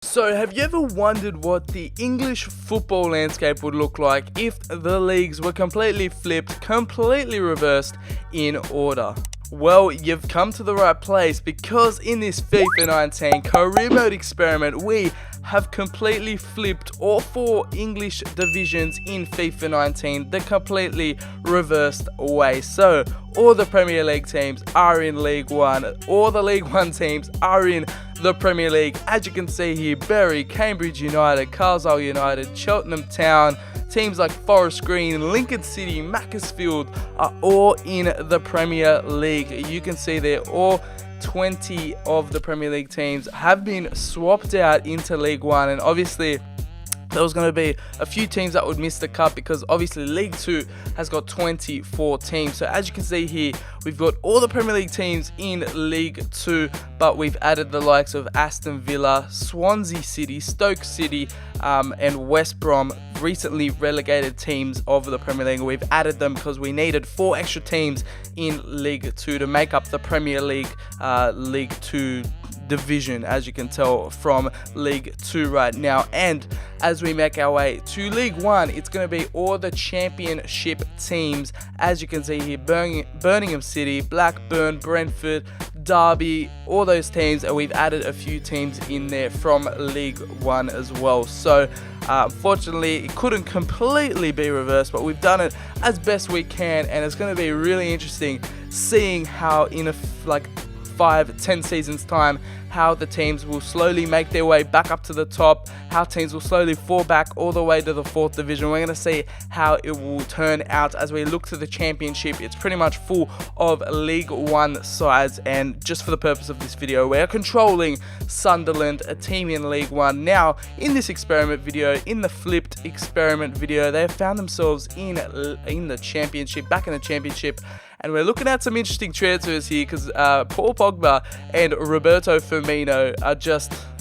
So have you ever wondered what the English football landscape would look like if the leagues were completely flipped, completely reversed in order? Well, you've come to the right place, because in this FIFA 19 career mode experiment, we have completely flipped all 4 English divisions in FIFA 19 the completely reversed way. So all the Premier League teams are in League 1, all the League 1 teams are in the Premier League. As you can see here, Bury, Cambridge United, Carlisle United, Cheltenham Town, teams like Forest Green, Lincoln City, Macclesfield are all in the Premier League. You can see there all 20 of the Premier League teams have been swapped out into League 1, and obviously there was going to be a few teams that would miss the cut, because obviously League 2 has got 24 teams. So as you can see here, we've got all the Premier League teams in League 2, but we've added the likes of Aston Villa, Swansea City, Stoke City, and West Brom, recently relegated teams of the Premier League. We've added them because we needed 4 extra teams in League 2 to make up the Premier League League 2 division, as you can tell from League 2 right now. And as we make our way to League 1, it's going to be all the championship teams. As you can see here, Birmingham City, Blackburn, Brentford, Derby, all those teams, and we've added a few teams in there from League 1 as well. So unfortunately it couldn't completely be reversed, but we've done it as best we can, and it's going to be really interesting seeing how in a 5-10 seasons time, how the teams will slowly make their way back up to the top, how teams will slowly fall back all the way to the 4th division. We're going to see how it will turn out as we look to the championship. It's pretty much full of League 1 sides, and just for the purpose of this video, we're controlling Sunderland, a team in League 1. Now, in this experiment video, in the flipped experiment video, they have found themselves in the championship, back in the championship. And we're looking at some interesting transfers here, because Paul Pogba and Roberto Firmino are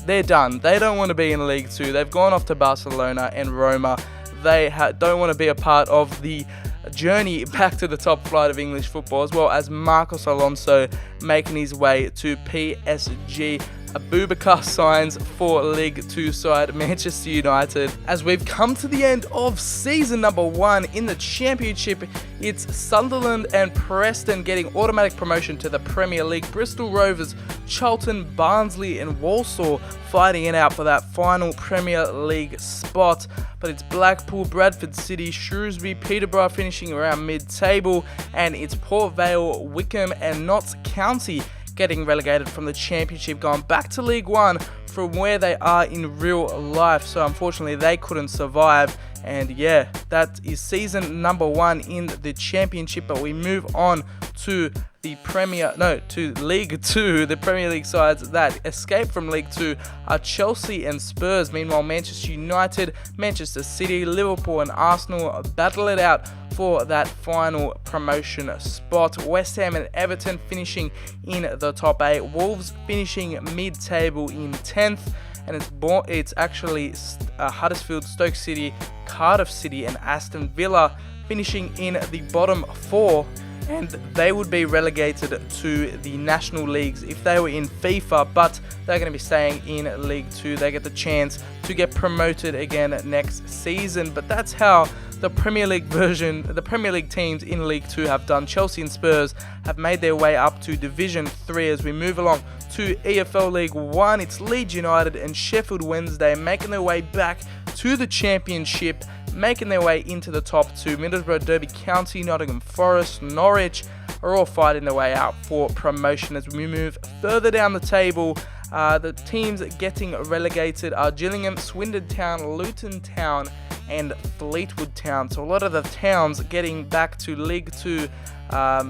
they're done. They don't want to be in League 2. They've gone off to Barcelona and Roma. They don't want to be a part of the journey back to the top flight of English football, as well as Marcos Alonso making his way to PSG. Abubakar signs for League 2 side Manchester United. As we've come to the end of season number 1 in the Championship, it's Sunderland and Preston getting automatic promotion to the Premier League. Bristol Rovers, Charlton, Barnsley and Walsall fighting it out for that final Premier League spot. But it's Blackpool, Bradford City, Shrewsbury, Peterborough finishing around mid-table, and it's Port Vale, Wickham and Notts County getting relegated from the Championship, going back to League 1 from where they are in real life. So unfortunately they couldn't survive, and yeah, that is season number 1 in the Championship. But we move on to to League 2. The Premier League sides that escaped from League 2 are Chelsea and Spurs. Meanwhile, Manchester United, Manchester City, Liverpool and Arsenal battle it out for that final promotion spot. West Ham and Everton finishing in the top 8. Wolves finishing mid-table in 10th. And it's actually Huddersfield, Stoke City, Cardiff City and Aston Villa finishing in the bottom 4. And they would be relegated to the national leagues if they were in FIFA, but they're going to be staying in League 2. They get the chance to get promoted again next season. But that's how the Premier League teams in League 2 have done. Chelsea and Spurs have made their way up to Division 3. As we move along to EFL League 1, it's Leeds United and Sheffield Wednesday making their way back to the Championship, making their way into the top 2. Middlesbrough, Derby County, Nottingham Forest, Norwich are all fighting their way out for promotion. As we move further down the table, the teams getting relegated are Gillingham, Swindon Town, Luton Town and Fleetwood Town. So a lot of the towns getting back to League 2.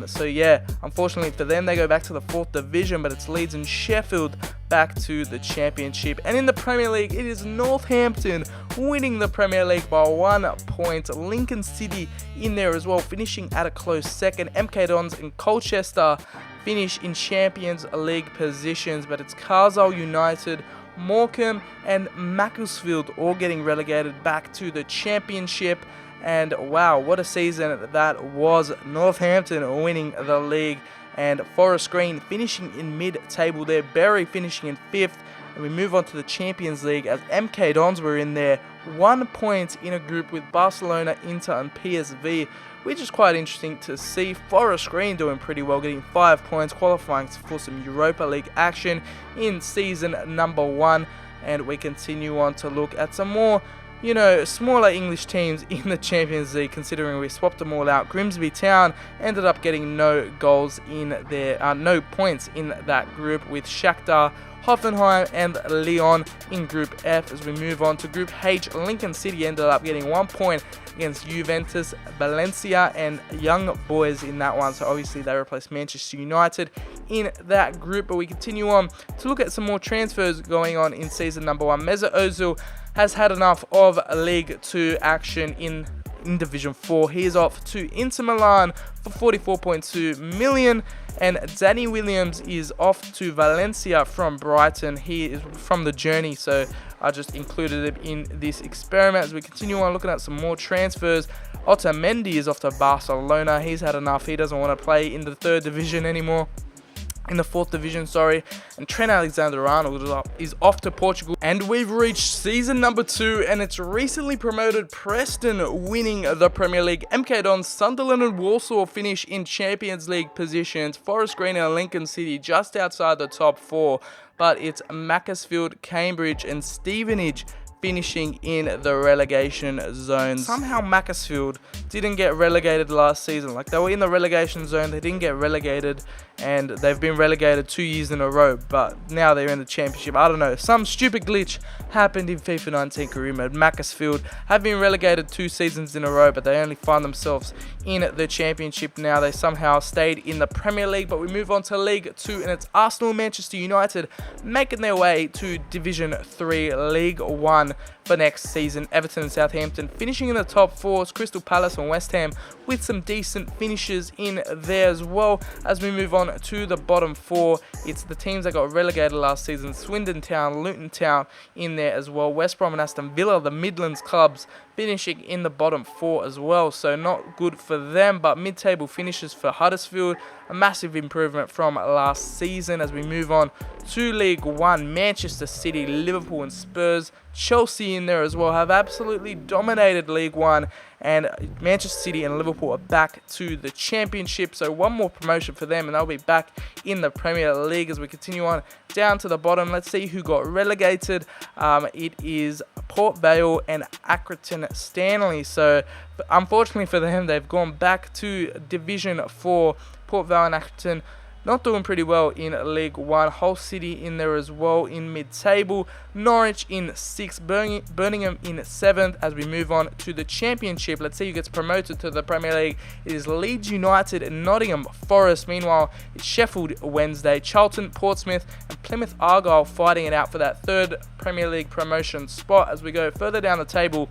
So yeah, unfortunately for them, they go back to the 4th division, but it's Leeds and Sheffield back to the Championship. And in the Premier League, it is Northampton winning the Premier League by 1 point. Lincoln City in there as well, finishing at a close second. MK Dons and Colchester finish in Champions League positions, but it's Carlisle United, Morecambe and Macclesfield all getting relegated back to the Championship. And wow, what a season that was. Northampton winning the league, and Forest Green finishing in mid-table there. Bury finishing in 5th. And we move on to the Champions League as MK Dons were in there, 1 point in a group with Barcelona, Inter and PSV, which is quite interesting to see. Forest Green doing pretty well, getting 5 points, qualifying for some Europa League action in season number 1. And we continue on to look at some more, smaller English teams in the Champions League, considering we swapped them all out. Grimsby Town ended up getting no goals in their, no points in that group, with Shakhtar, Hoffenheim and Lyon in Group F. As we move on to Group H, Lincoln City ended up getting 1 point against Juventus, Valencia and Young Boys in that one. So obviously they replaced Manchester United in that group. But we continue on to look at some more transfers going on in season number 1. Mesut Ozil has had enough of League 2 action in Division 4. He is off to Inter Milan for 44.2 million. And Danny Williams is off to Valencia from Brighton. He is from the journey, so I just included him in this experiment. As we continue on looking at some more transfers, Otamendi is off to Barcelona. He's had enough. He doesn't want to play in the 3rd division anymore. In the 4th division, sorry. And Trent Alexander-Arnold is off to Portugal. And we've reached season number 2, and it's recently promoted Preston winning the Premier League. MK Dons, Sunderland and Walsall finish in Champions League positions. Forest Green and Lincoln City just outside the top 4. But it's Macclesfield, Cambridge and Stevenage finishing in the relegation zone. Somehow Macclesfield didn't get relegated last season. Like, they were in the relegation zone, they didn't get relegated, and they've been relegated 2 years in a row, but now they're in the championship. I don't know, some stupid glitch happened in FIFA 19 career mode. Macclesfield have been relegated 2 seasons in a row, but they only find themselves in the championship now. They somehow stayed in the Premier League. But we move on to League 2, and it's Arsenal, Manchester United making their way to Division 3, League 1 for next season. Everton and Southampton finishing in the top 4. Crystal Palace and West Ham with some decent finishes in there as well. As we move on to the bottom 4, it's the teams that got relegated last season. Swindon Town, Luton Town in there as well. West Brom and Aston Villa, the Midlands clubs, finishing in the bottom 4 as well. So not good for them, but mid-table finishes for Huddersfield. A massive improvement from last season. As we move on to League 1, Manchester City, Liverpool and Spurs, Chelsea in there as well, have absolutely dominated League 1, and Manchester City and Liverpool are back to the championship. So one more promotion for them and they'll be back in the Premier League. As we continue on down to the bottom, let's see who got relegated. It is Port Vale and Accrington Stanley. So unfortunately for them, they've gone back to Division 4. Port Vale and Accrington not doing pretty well in League 1. Hull City in there as well in mid-table. Norwich in 6th. Birmingham in 7th. As we move on to the Championship, let's see who gets promoted to the Premier League. It is Leeds United and Nottingham Forest. Meanwhile, it's Sheffield Wednesday, Charlton, Portsmouth and Plymouth Argyle fighting it out for that 3rd Premier League promotion spot. As we go further down the table,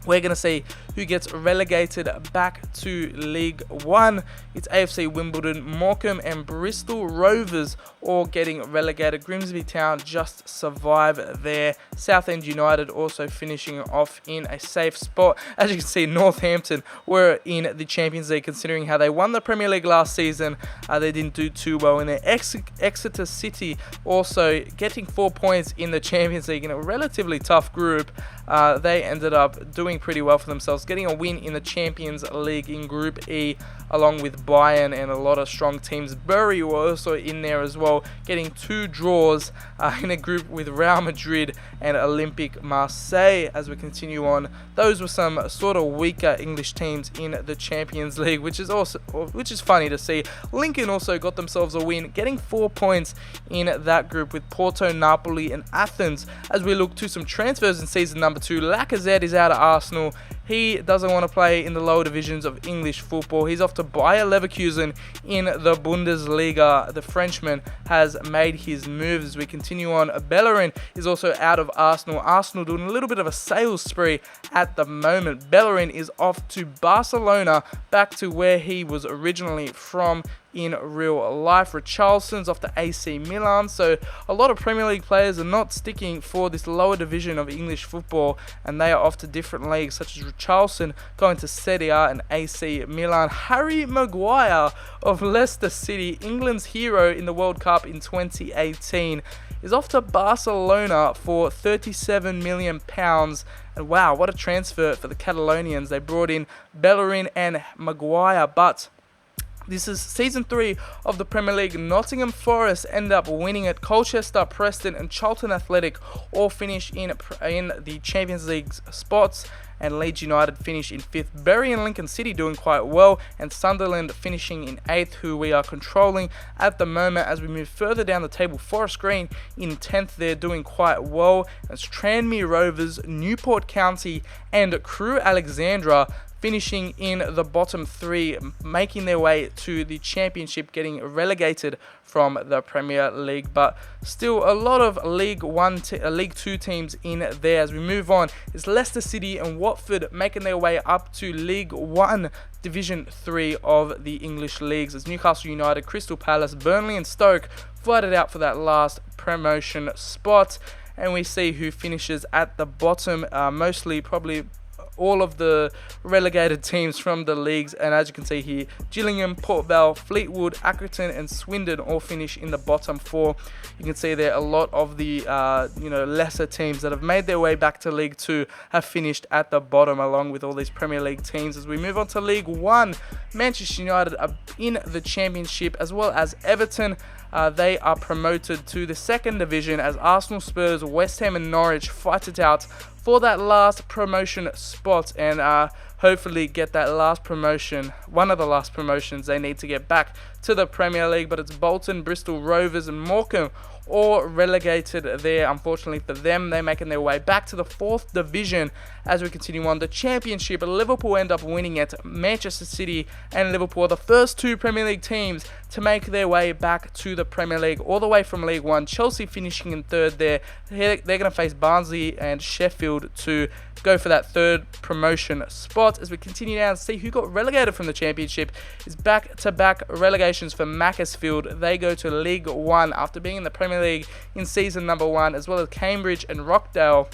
we're going to see who gets relegated back to League 1. It's AFC Wimbledon, Morecambe and Bristol Rovers all getting relegated. Grimsby Town just survive there. Southend United also finishing off in a safe spot. As you can see, Northampton were in the Champions League, considering how they won the Premier League last season. They didn't do too well in there. Exeter City also getting 4 points in the Champions League in a relatively tough group. They ended up doing pretty well for themselves, getting a win in the Champions League in Group E, along with Bayern and a lot of strong teams. Bury were also in there as well, getting 2 draws in a group with Real Madrid and Olympique Marseille. As we continue on, those were some sort of weaker English teams in the Champions League, which is funny to see. Lincoln also got themselves a win, getting 4 points in that group with Porto, Napoli and Athens. As we look to some transfers in season number 2, Lacazette is out of Arsenal. He doesn't want to play in the lower divisions of English football. He's off to Bayer Leverkusen in the Bundesliga. The Frenchman has made his moves. As we continue on, Bellerin is also out of Arsenal. Arsenal doing a little bit of a sales spree at the moment. Bellerin is off to Barcelona, back to where he was originally from in real life. Richarlison's off to AC Milan. So a lot of Premier League players are not sticking for this lower division of English football, and they are off to different leagues, such as Richarlison going to Serie A and AC Milan. Harry Maguire of Leicester City, England's hero in the World Cup in 2018. is off to Barcelona for £37 million. And wow, what a transfer for the Catalonians. They brought in Bellerin and Maguire, but this is season 3 of the Premier League. Nottingham Forest end up winning it. Colchester, Preston and Charlton Athletic all finish in the Champions League spots. And Leeds United finish in 5th. Bury and Lincoln City doing quite well. And Sunderland finishing in 8th, who we are controlling at the moment. As we move further down the table, Forest Green in 10th. They're doing quite well. That's Tranmere Rovers, Newport County and Crewe Alexandra finishing in the bottom 3, making their way to the Championship, getting relegated from the Premier League. But still a lot of League 2 teams in there. As we move on, it's Leicester City and Watford making their way up to League 1 Division 3 of the English leagues, as Newcastle United, Crystal Palace, Burnley and Stoke fight it out for that last promotion spot. And we see who finishes at the bottom, mostly probably all of the relegated teams from the leagues. And as you can see here, Gillingham, Port Vale, Fleetwood, Accrington and Swindon all finish in the bottom 4. You can see there a lot of the lesser teams that have made their way back to League 2 have finished at the bottom, along with all these Premier League teams. As we move on to League 1, Manchester United are in the Championship, as well as Everton. They are promoted to the 2nd division, as Arsenal, Spurs, West Ham and Norwich fight it out for that last promotion spot, and hopefully get that last promotion, one of the last promotions they need to get back to the Premier League. But it's Bolton, Bristol Rovers and Morecambe all relegated there. Unfortunately for them, they're making their way back to the 4th division. As we continue on, the Championship, Liverpool end up winning it. Manchester City and Liverpool are the first 2 Premier League teams to make their way back to the Premier League, all the way from League 1. Chelsea finishing in 3rd there. They're going to face Barnsley and Sheffield to go for that 3rd promotion spot. As we continue down to see who got relegated from the Championship, is back-to-back relegations for Macclesfield. They go to League 1 after being in the Premier League in season number 1, as well as Cambridge and Rockdale.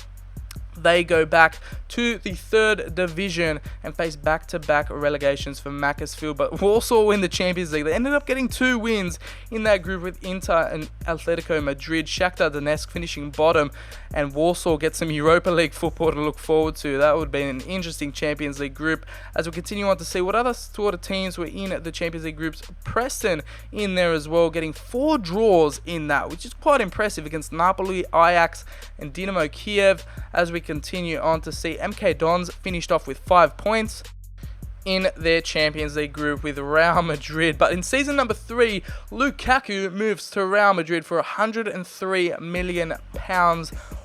They go back to the 3rd division and face back-to-back relegations for Macclesfield. But Walsall win the Champions League. They ended up getting 2 wins in that group, with Inter and Atletico Madrid. Shakhtar Donetsk finishing bottom, and Walsall get some Europa League football to look forward to. That would be an interesting Champions League group. As we continue on to see what other sort of teams were in the Champions League groups, Preston in there as well, getting 4 draws in that, which is quite impressive, against Napoli, Ajax and Dynamo Kiev. As we continue on to see MK Dons finished off with 5 points in their Champions League group with Real Madrid. But in season number 3, Lukaku moves to Real Madrid for £103 million.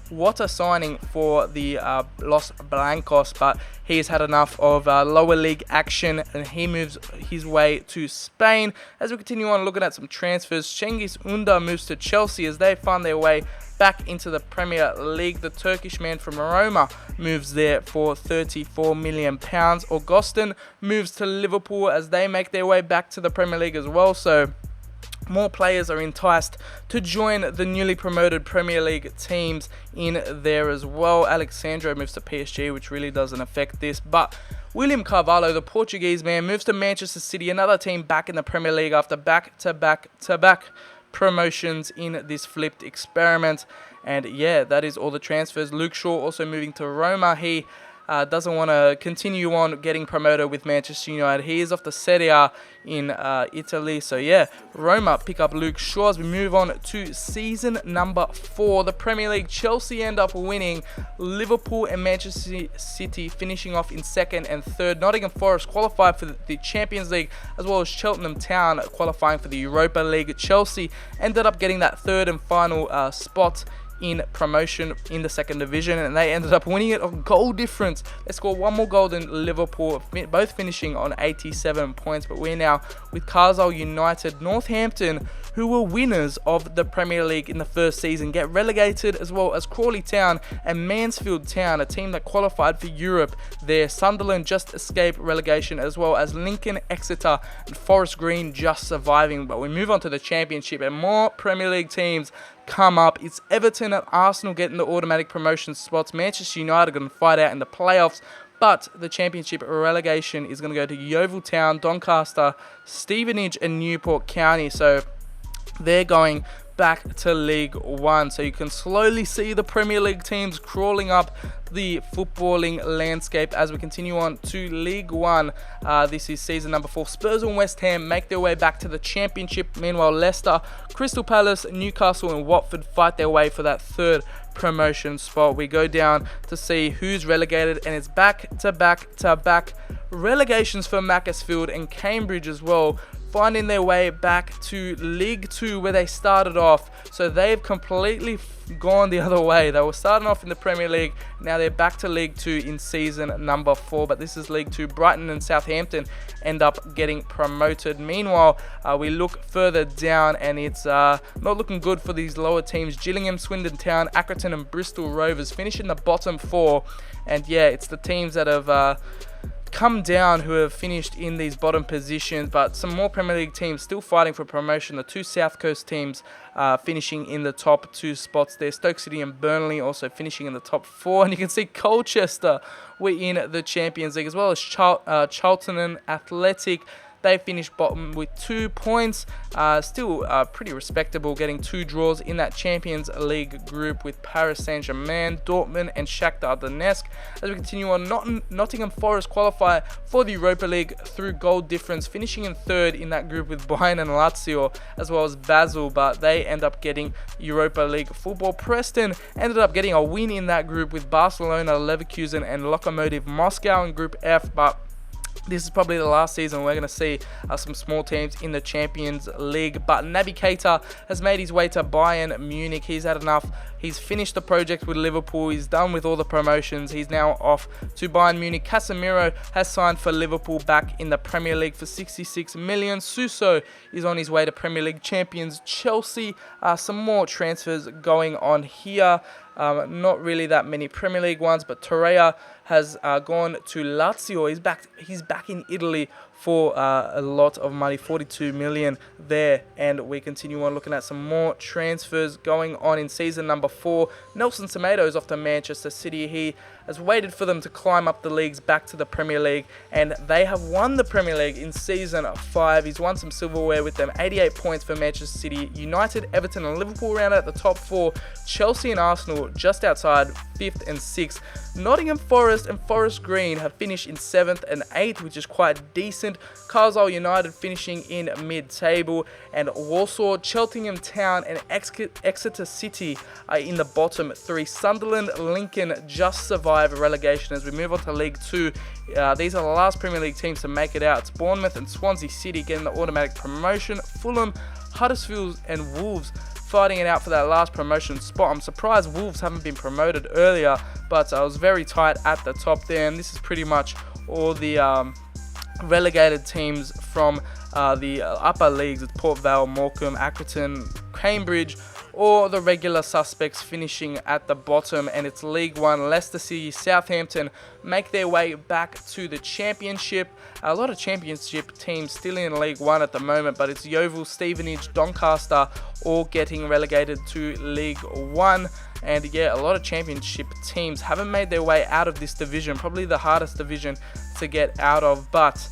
What a signing for the Los Blancos, but he's had enough of lower league action and he moves his way to Spain. As we continue on looking at some transfers, Cengiz Ünder moves to Chelsea as they find their way back into the Premier League. The Turkish man from Roma moves there for £34 million. Augustin moves to Liverpool as they make their way back to the Premier League as well. So more players are enticed to join the newly promoted Premier League teams in there as well. Alexandro moves to PSG, which really doesn't affect this. But William Carvalho, the Portuguese man, moves to Manchester City, another team back in the Premier League after back-to-back promotions in this flipped experiment. And yeah, that is all the transfers. Luke Shaw also moving to Roma. He doesn't want to continue on getting promoted with Manchester United. He is off the Serie A in Italy. So yeah, Roma pick up Luke Shaw. As we move on to season number 4, the Premier League, Chelsea end up winning. Liverpool and Manchester City finishing off in 2nd and 3rd. Nottingham Forest qualified for the Champions League, as well as Cheltenham Town qualifying for the Europa League. Chelsea ended up getting that 3rd and final spot in promotion in the 2nd division, and they ended up winning it on goal difference. They scored 1 more goal than Liverpool, both finishing on 87 points. But we're now with Carlisle United. Northampton, who were winners of the Premier League in the first season, get relegated, as well as Crawley Town and Mansfield Town, a team that qualified for Europe there. Sunderland just escaped relegation, as well as Lincoln, Exeter and Forest Green just surviving. But we move on to the Championship, and more Premier League teams come up. It's Everton and Arsenal getting the automatic promotion spots. Manchester United are going to fight out in the playoffs, but the Championship relegation is going to go to Yeovil Town, Doncaster, Stevenage and Newport County. So they're going back to League One. So you can slowly see the Premier League teams crawling up the footballing landscape as we continue on to League One. This is season number 4. Spurs and West Ham make their way back to the Championship. Meanwhile, Leicester, Crystal Palace, Newcastle and Watford fight their way for that third promotion spot. We go down to see who's relegated, and it's back to back relegations for Macclesfield and Cambridge as well, finding their way back to League 2 where they started off. So they've completely gone the other way. They were starting off in the Premier League, now they're back to League 2 in season number 4, but this is League 2. Brighton and Southampton end up getting promoted. Meanwhile, we look further down and it's not looking good for these lower teams. Gillingham, Swindon Town, Accrington and Bristol Rovers finish in the bottom 4, and yeah, it's the teams that have come down who have finished in these bottom positions, but some more Premier League teams still fighting for promotion. The 2 South Coast teams finishing in the top 2 spots there. Stoke City and Burnley also finishing in the top 4, and you can see Colchester were in the Champions League, as well as Charlton and Athletic. They finished bottom with 2 points. Still pretty respectable, getting 2 draws in that Champions League group with Paris Saint-Germain, Dortmund and Shakhtar Donetsk. As we continue on, Nottingham Forest qualify for the Europa League through goal difference, finishing in 3rd in that group with Bayern and Lazio, as well as Basel, but they end up getting Europa League football. Preston ended up getting a win in that group with Barcelona, Leverkusen and Lokomotiv Moscow in Group F, but this is probably the last season we're going to see some small teams in the Champions League. But Naby Keita has made his way to Bayern Munich. He's had enough. He's finished the project with Liverpool. He's done with all the promotions. He's now off to Bayern Munich. Casemiro has signed for Liverpool back in the Premier League for 66 million. Suso is on his way to Premier League champions Chelsea. Some more transfers going on here. Not really that many Premier League ones, but Torreira has gone to Lazio. He's back in Italy for a lot of money, 42 million there. And we continue on looking at some more transfers going on in season number 4. Nelson Semedo is off to Manchester City. He has waited for them to climb up the leagues back to the Premier League, and they have won the Premier League in season 5. He's won some silverware with them. 88 points for Manchester City. United, Everton and Liverpool round out the top 4. Chelsea and Arsenal just outside 5th and 6th. Nottingham Forest and Forest Green have finished in 7th and 8th, which is quite decent. Carlisle United finishing in mid-table, and Walsall, Cheltenham Town and Exeter City are in the bottom 3. Sunderland, Lincoln just survive relegation. As we move on to League 2, these are the last Premier League teams to make it out. It's Bournemouth and Swansea City getting the automatic promotion. Fulham, Huddersfield and Wolves fighting it out for that last promotion spot. I'm surprised Wolves haven't been promoted earlier, but I was very tight at the top there, and this is pretty much all the relegated teams from the upper leagues. It's Port Vale, Morecambe, Accrington, Cambridge, or the regular suspects finishing at the bottom. And it's League 1. Leicester City, Southampton make their way back to the Championship. A lot of Championship teams still in League 1 at the moment, but it's Yeovil, Stevenage, Doncaster all getting relegated to League 1. And yeah, a lot of Championship teams haven't made their way out of this division, probably the hardest division to get out of. But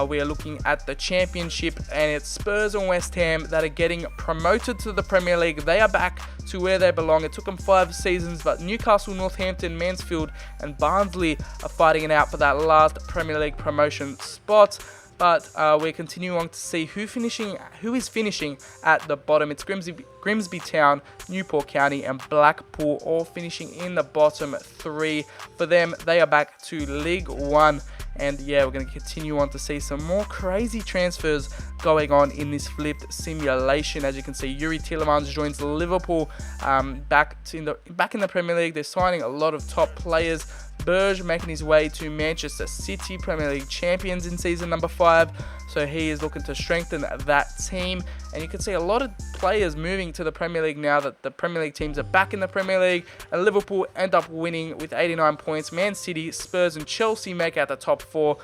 we are looking at the Championship, and it's Spurs and West Ham that are getting promoted to the Premier League. They are back to where they belong. It took them 5 seasons, but Newcastle, Northampton, Mansfield and Barnsley are fighting it out for that last Premier League promotion spot. But we're continuing on to see who is finishing at the bottom. It's Grimsby Town, Newport County and Blackpool all finishing in the bottom 3. For them, they are back to League 1. And yeah, we're going to continue on to see some more crazy transfers going on in this flipped simulation. As you can see, Yuri Tielemans joins Liverpool back in the Premier League. They're signing a lot of top players. Berge making his way to Manchester City, Premier League champions in season number 5. So he is looking to strengthen that team. And you can see a lot of players moving to the Premier League now that the Premier League teams are back in the Premier League. And Liverpool end up winning with 89 points. Man City, Spurs and Chelsea make out the top 4.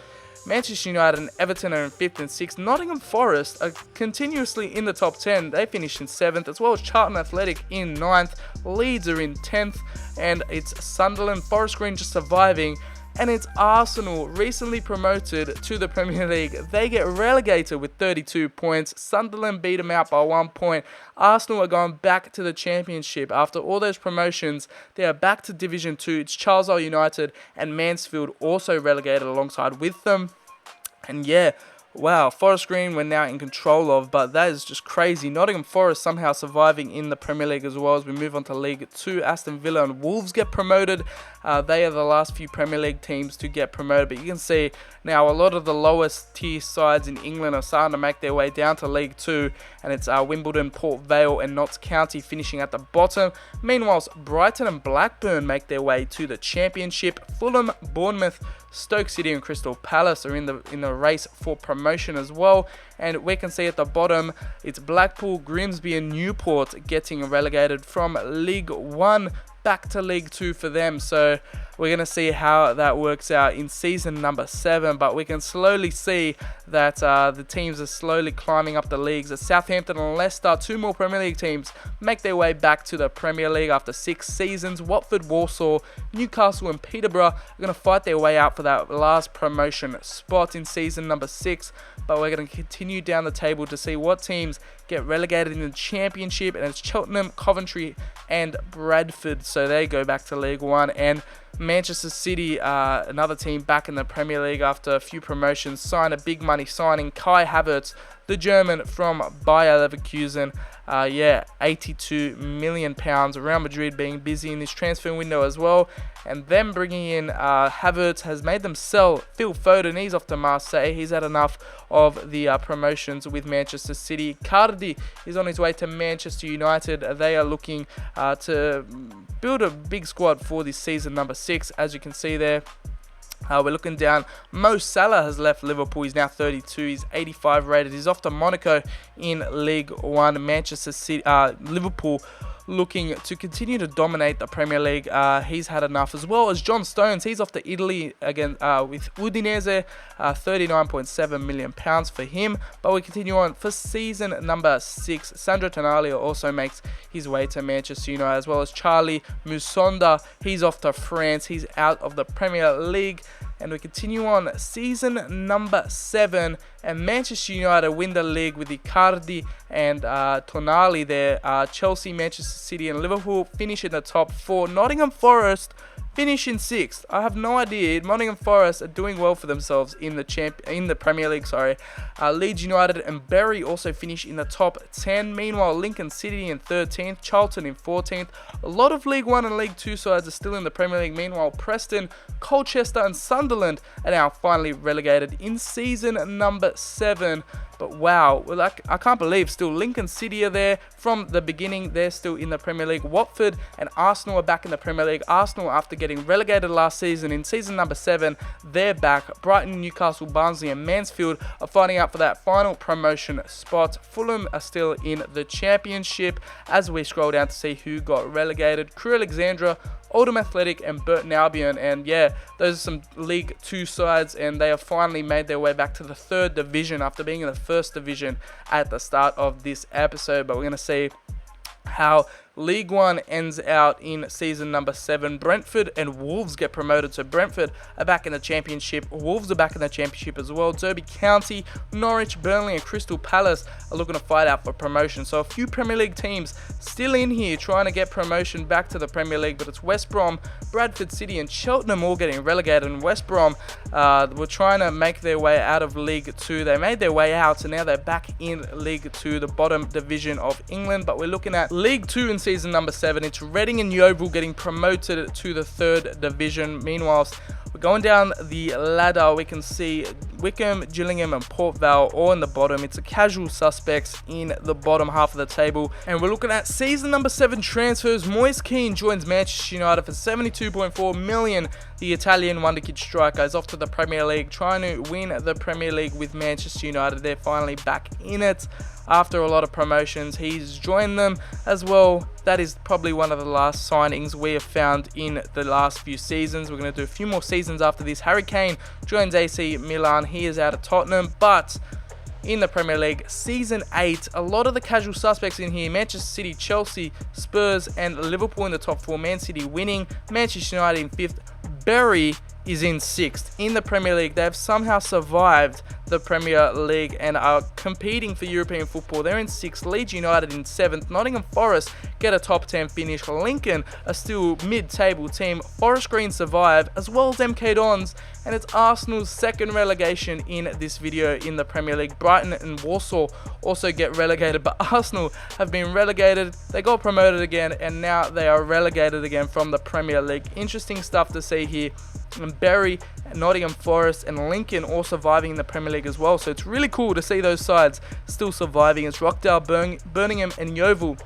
Manchester United and Everton are in 5th and 6th. Nottingham Forest are continuously in the top 10. They finished in 7th, as well as Charlton Athletic in 9th. Leeds are in 10th, and it's Sunderland, Forest Green just surviving. and it's Arsenal, recently promoted to the Premier League. They get relegated with 32 points. Sunderland beat them out by 1 point. Arsenal are going back to the Championship. After all those promotions, they are back to Division 2. It's Charleston United and Mansfield also relegated alongside with them. And yeah, wow, Forest Green we're now in control of, but that is just crazy. Nottingham Forest somehow surviving in the Premier League as well as we move on to League 2. Aston Villa and Wolves get promoted. They are the last few Premier League teams to get promoted, but you can see now a lot of the lowest tier sides in England are starting to make their way down to League 2, and it's Wimbledon, Port Vale and Notts County finishing at the bottom. Meanwhile, Brighton and Blackburn make their way to the Championship. Fulham, Bournemouth, Stoke City and Crystal Palace are in the race for promotion as well. And we can see at the bottom, it's Blackpool, Grimsby and Newport getting relegated from League 1 back to League 2 for them. So we're going to see how that works out in season number 7, but we can slowly see that the teams are slowly climbing up the leagues. As Southampton and Leicester, 2 more Premier League teams, make their way back to the Premier League after 6 seasons. Watford, Warsaw, Newcastle and Peterborough are going to fight their way out for that last promotion spot in season number 6, but we're going to continue down the table to see what teams get relegated in the Championship, and it's Cheltenham, Coventry and Bradford, so they go back to League 1. And Manchester City, another team back in the Premier League after a few promotions, signed a big money signing, Kai Havertz, the German from Bayer Leverkusen. 82 million pounds. Real Madrid being busy in this transfer window as well, and them bringing in Havertz has made them sell Phil Foden. He's off to Marseille. He's had enough of the promotions with Manchester City. Cardi is on his way to Manchester United. They are looking to build a big squad for this season number 6, as you can see there. We're looking down. Mo Salah has left Liverpool. He's now 32. He's 85 rated. He's off to Monaco in League 1. Manchester City, Liverpool looking to continue to dominate the Premier League. He's had enough, as well as John Stones. He's off to Italy again with Udinese. 39.7 million pounds for him. But we continue on for season number 6. Sandro Tonali also makes his way to Manchester United, as well as Charlie Musonda. He's off to France. He's out of the Premier League. And we continue on season number 7, and Manchester United win the league with Icardi and Tonali there. Chelsea, Manchester City and Liverpool finish in the top 4. Nottingham Forest finish in 6th. I have no idea. Nottingham Forest are doing well for themselves in the Premier League. Leeds United and Bury also finish in the top 10. Meanwhile, Lincoln City in 13th, Charlton in 14th. A lot of League 1 and League 2 sides are still in the Premier League. Meanwhile, Preston, Colchester and Sunderland are now finally relegated in season number 7. But wow, I can't believe still Lincoln City are there from the beginning. They're still in the Premier League. Watford and Arsenal are back in the Premier League. Arsenal, after getting relegated last season in season number 7, they're back. Brighton, Newcastle, Barnsley and Mansfield are fighting out for that final promotion spot. Fulham are still in the Championship. As we scroll down to see who got relegated, Crewe Alexandra, Oldham Athletic and Burton Albion, and yeah, those are some League 2 sides, and they have finally made their way back to the 3rd division after being in the 1st division at the start of this episode. But we're going to see how League 1 ends out in season number 7. Brentford and Wolves get promoted. So Brentford are back in the Championship. Wolves are back in the Championship as well. Derby County, Norwich, Burnley and Crystal Palace are looking to fight out for promotion. So a few Premier League teams still in here trying to get promotion back to the Premier League. But it's West Brom, Bradford City and Cheltenham all getting relegated. And West Brom were trying to make their way out of League 2. They made their way out, so now they're back in League 2, the bottom division of England. But we're looking at League 2 in season number 7. It's Reading and Yeovil getting promoted to the 3rd division. Meanwhile, we're going down the ladder. We can see Wickham, Gillingham and Port Vale all in the bottom. It's the casual suspects in the bottom half of the table. And we're looking at season number 7 transfers. Moise Kean joins Manchester United for 72.4 million. The Italian wonderkid striker is off to the Premier League, trying to win the Premier League with Manchester United. They're finally back in it after a lot of promotions. He's joined them as well. That is probably one of the last signings we have found in the last few seasons. We're going to do a few more seasons after this. Harry Kane joins AC Milan. He is out of Tottenham, but in the Premier League, Season 8, a lot of the casual suspects in here. Manchester City, Chelsea, Spurs and Liverpool in the top 4. Man City winning. Manchester United in 5th. Bury is in 6th in the Premier League. They have somehow survived the Premier League and are competing for European football. They're in 6th, Leeds United in 7th, Nottingham Forest get a top 10 finish, Lincoln are still mid-table team, Forest Green survive, as well as MK Dons, and it's Arsenal's second relegation in this video in the Premier League. Brighton and Warsaw also get relegated, but Arsenal have been relegated, they got promoted again, and now they are relegated again from the Premier League. Interesting stuff to see here. And Bury, Nottingham Forest and Lincoln all surviving in the Premier League as well, so it's really cool to see those sides still surviving as Rockdale, Birmingham and Yeovil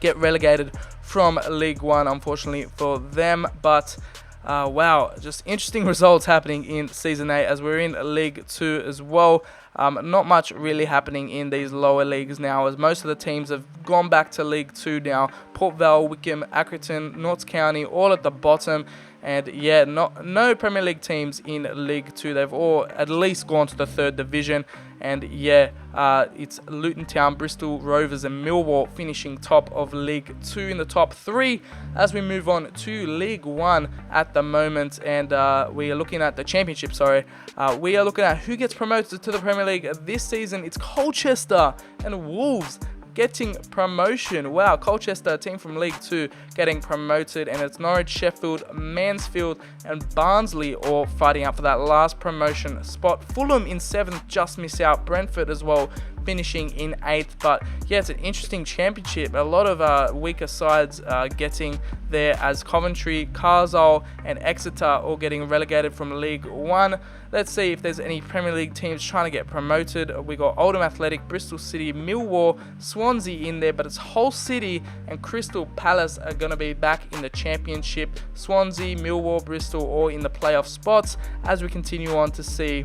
get relegated from League One, unfortunately for them. But wow, just interesting results happening in Season 8 as we're in League 2 as well. Not much really happening in these lower leagues now, as most of the teams have gone back to League 2 now. Port Vale, Wickham, Accrington, Notts County all at the bottom. And yeah, no Premier League teams in League 2. They've all at least gone to the 3rd division. And yeah, it's Luton Town, Bristol Rovers and Millwall finishing top of League 2 in the top 3 as we move on to League 1 at the moment. And we are looking at the Championship, we are looking at who gets promoted to the Premier League this season. It's Colchester and Wolves getting promotion. Wow, Colchester, a team from League 2, getting promoted, and it's Norwich, Sheffield, Mansfield and Barnsley all fighting out for that last promotion spot. Fulham in 7th just miss out. Brentford as well finishing in 8th. But yeah, it's an interesting championship. A lot of weaker sides getting there, as Coventry, Carlisle and Exeter all getting relegated from League 1. Let's see if there's any Premier League teams trying to get promoted. We got Oldham Athletic, Bristol City, Millwall, Swansea in there, but it's Hull City and Crystal Palace are going to be back in the Championship. Swansea, Millwall, Bristol all in the playoff spots as we continue on to see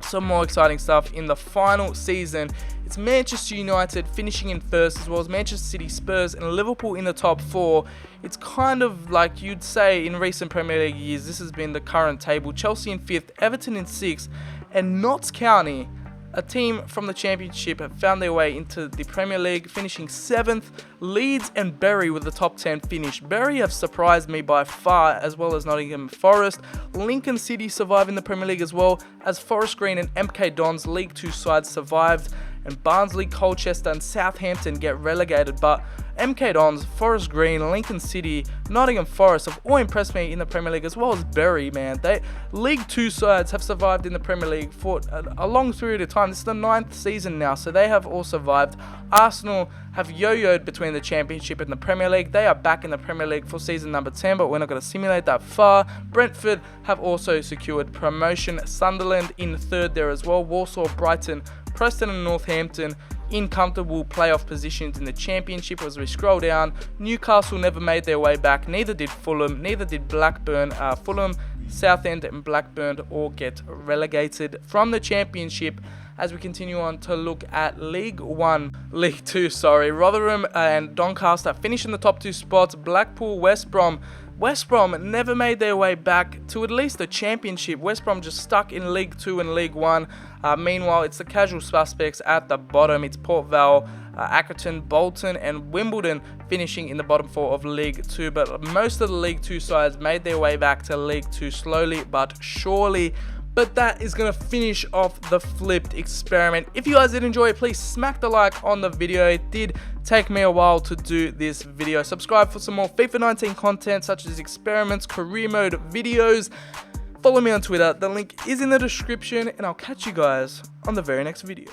some more exciting stuff in the final season. It's Manchester United finishing in 1st, as well as Manchester City, Spurs and Liverpool in the top 4. It's kind of like you'd say in recent Premier League years, this has been the current table. Chelsea in 5th, Everton in 6th, and Notts County, a team from the Championship, have found their way into the Premier League, finishing 7th. Leeds and Bury with the top 10 finish. Bury have surprised me by far, as well as Nottingham Forest. Lincoln City survive in the Premier League as well, as Forest Green and MK Dons, League 2 sides, survived. And Barnsley, Colchester and Southampton get relegated, but MK Dons, Forest Green, Lincoln City, Nottingham Forest have all impressed me in the Premier League, as well as Bury, man. League 2 sides have survived in the Premier League for a long period of time. This is the 9th season now, so they have all survived. Arsenal have yo-yoed between the Championship and the Premier League. They are back in the Premier League for season number 10, but we're not going to simulate that far. Brentford have also secured promotion. Sunderland in 3rd there as well. Warsaw, Brighton, Preston and Northampton in comfortable playoff positions in the Championship. As we scroll down, Newcastle never made their way back, neither did Fulham, neither did Blackburn. Fulham, Southend and Blackburn all get relegated from the Championship. As we continue on to look at League 2, Rotherham and Doncaster finish in the top 2 spots. Blackpool, West Brom never made their way back to at least the Championship. West Brom just stuck in League 2 and League 1. Meanwhile, it's the casual suspects at the bottom. It's Port Vale, Accrington, Bolton and Wimbledon finishing in the bottom 4 of League 2. But most of the League 2 sides made their way back to League 2 slowly but surely. But that is going to finish off the flipped experiment. If you guys did enjoy it, please smack the like on the video. It did take me a while to do this video. Subscribe for some more FIFA 19 content, such as experiments, career mode videos. Follow me on Twitter. The link is in the description, and I'll catch you guys on the very next video.